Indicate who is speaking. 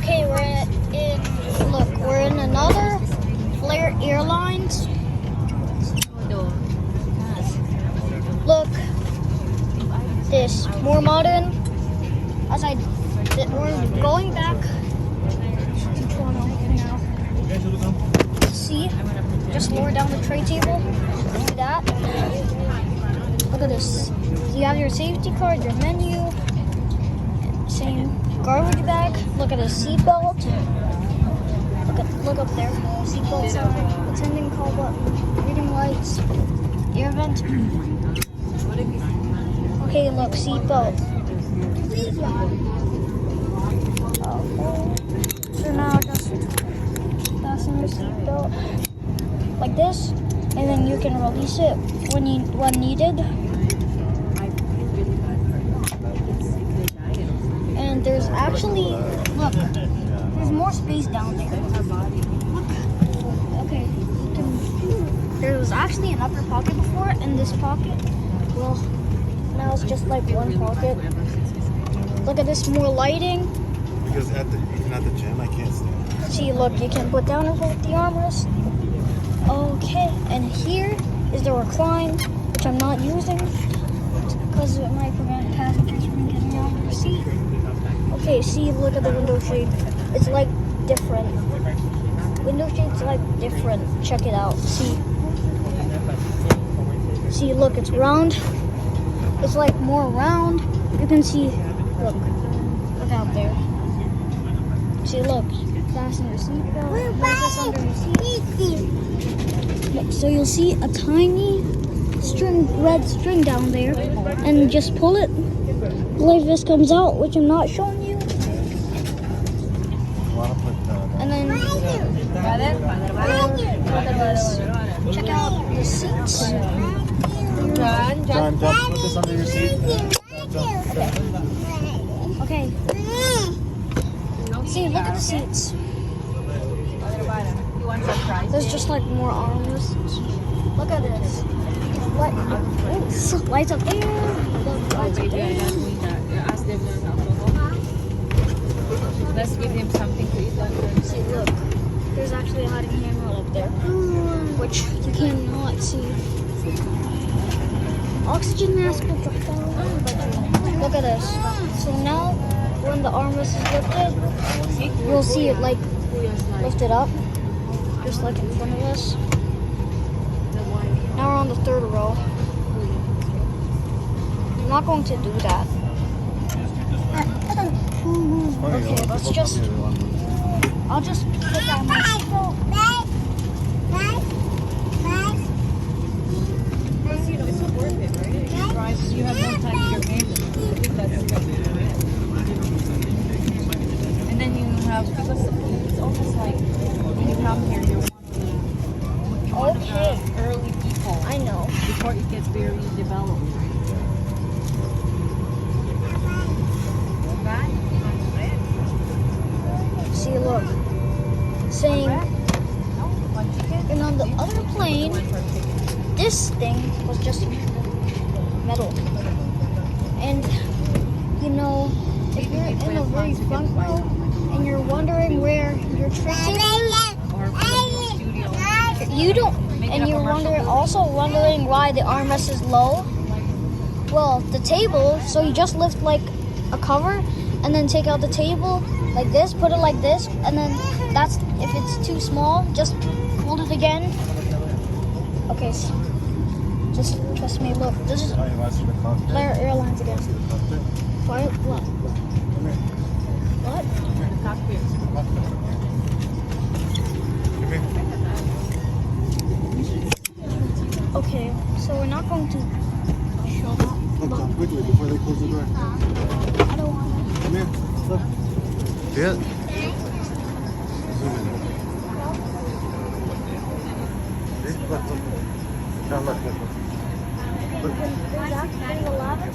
Speaker 1: Okay, we're in another Flair Airlines. Look, this more modern. We're going back to Toronto now. See, just lower down the tray table. See that? Look at this. You have your safety card, your menu, same garbage bag. Look at a seatbelt. Look up there. Seatbelt sign. Attending call button. Reading lights. Air vent. Okay, look, seatbelt. So now just fasten your seatbelt like this, and then you can release it when needed. And there's actually, look, there's more space down there. Okay, there was actually an upper pocket before, and this pocket, well, now it's just like one pocket. Look at this, more lighting.
Speaker 2: Because even at the gym, I can't stand.
Speaker 1: See, look, you can put down and hold the armrest. Okay, and here is the recline, which I'm not using because it might prevent passengers from getting out of their seat. Okay, see, look at the window shade. It's like different. Window shade's like different. Check it out. See, look, it's round. It's like more round. You can see, look out there. See, look, fasten your seatbelt. Focus under your seat. So you'll see a tiny red string down there, and just pull it. Like this comes out, which I'm not showing you. And then look at this. Check out the seats.
Speaker 2: John, put this under your seat.
Speaker 1: Okay. See, look at the seats. There's just like more armrests. Look at this. Lights up there. Lights up there.
Speaker 3: Let's give him something to eat.
Speaker 1: See, look. There's actually a hiding camera up there, which you cannot see. Oxygen mask will drop down. Look at this. So now, when the armrest is lifted, you'll see it like lifted up, just like in front of us. Now we're on the third row. I'm not going to do that. Okay, I'll just put down my seatbelt.
Speaker 3: It's worth it, right? If you drive, you have no time to your neighbors. I think that's good. And then you have, because it's almost like when you come here, you're
Speaker 1: Okay.
Speaker 3: early people.
Speaker 1: I know.
Speaker 3: Before it gets very developed.
Speaker 1: See, look. Saying, and on the other plane, this thing was just metal. And, you know, if you're in the very front row and you're wondering where your tray is, you don't, and you're wondering why the armrest is low. Well, the table, so you just lift like a cover and then take out the table like this, put it like this, and then that's, if it's too small, just hold it again. Okay, so just trust me. Look, this is Flair Airlines again. What? Okay, so we're not going to show that.
Speaker 2: Look, quickly before they close the door.
Speaker 1: I don't want to.
Speaker 2: Come here. Look. See it? Zoom in. See? Look. John, look.
Speaker 1: There's actually a ladder.